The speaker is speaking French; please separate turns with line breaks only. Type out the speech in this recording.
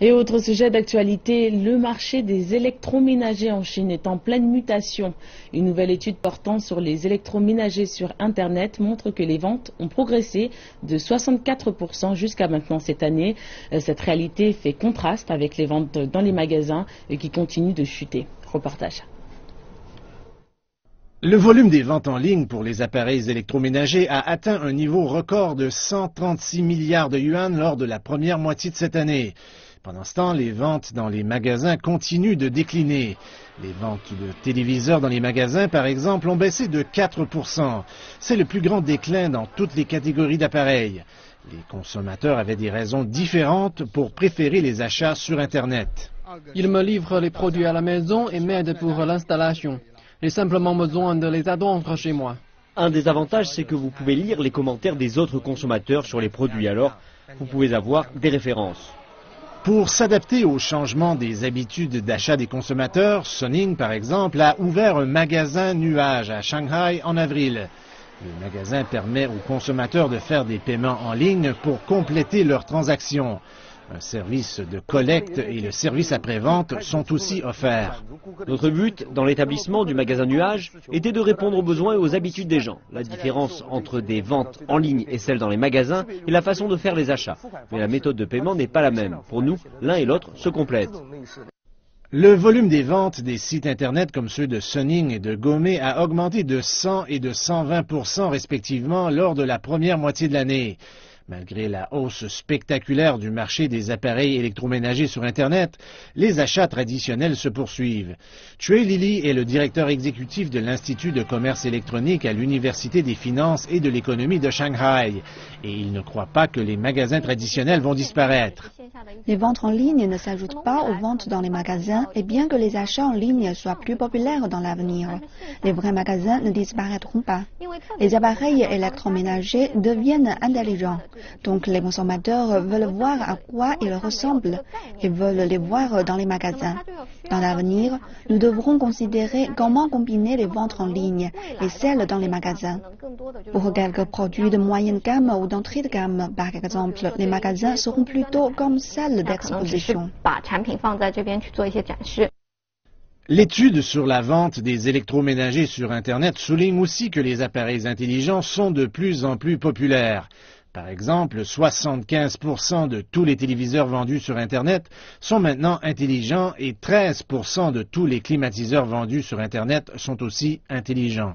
Et autre sujet d'actualité, le marché des électroménagers en Chine est en pleine mutation. Une nouvelle étude portant sur les électroménagers sur Internet montre que les ventes ont progressé de 64% jusqu'à maintenant cette année. Cette réalité fait contraste avec les ventes dans les magasins qui continuent de chuter. Reportage.
Le volume des ventes en ligne pour les appareils électroménagers a atteint un niveau record de 136 milliards de yuan lors de la première moitié de cette année. Pendant ce temps, les ventes dans les magasins continuent de décliner. Les ventes de téléviseurs dans les magasins, par exemple, ont baissé de 4%. C'est le plus grand déclin dans toutes les catégories d'appareils. Les consommateurs avaient des raisons différentes pour préférer les achats sur Internet.
Ils me livrent les produits à la maison et m'aident pour l'installation. J'ai simplement besoin de les attendre chez moi.
Un des avantages, c'est que vous pouvez lire les commentaires des autres consommateurs sur les produits. Alors, vous pouvez avoir des références.
Pour s'adapter au changement des habitudes d'achat des consommateurs, Suning, par exemple, a ouvert un magasin nuage à Shanghai en avril. Le magasin permet aux consommateurs de faire des paiements en ligne pour compléter leurs transactions. Un service de collecte et le service après-vente sont aussi offerts.
Notre but dans l'établissement du magasin nuage était de répondre aux besoins et aux habitudes des gens. La différence entre des ventes en ligne et celles dans les magasins est la façon de faire les achats. Mais la méthode de paiement n'est pas la même. Pour nous, l'un et l'autre se complètent.
Le volume des ventes des sites Internet comme ceux de Suning et de Gome a augmenté de 100 et de 120% respectivement lors de la première moitié de l'année. Malgré la hausse spectaculaire du marché des appareils électroménagers sur Internet, les achats traditionnels se poursuivent. Cui Lili est le directeur exécutif de l'Institut de commerce électronique à l'Université des finances et de l'économie de Shanghai. Et il ne croit pas que les magasins traditionnels vont disparaître.
Les ventes en ligne ne s'ajoutent pas aux ventes dans les magasins et bien que les achats en ligne soient plus populaires dans l'avenir, les vrais magasins ne disparaîtront pas. Les appareils électroménagers deviennent intelligents. Donc les consommateurs veulent voir à quoi ils ressemblent et veulent les voir dans les magasins. Dans l'avenir, nous devrons considérer comment combiner les ventes en ligne et celles dans les magasins. Pour quelques produits de moyenne gamme ou d'entrée de gamme, par exemple, les magasins seront plutôt comme salles d'exposition.
L'étude sur la vente des électroménagers sur Internet souligne aussi que les appareils intelligents sont de plus en plus populaires. Par exemple, 75% de tous les téléviseurs vendus sur Internet sont maintenant intelligents et 13% de tous les climatiseurs vendus sur Internet sont aussi intelligents.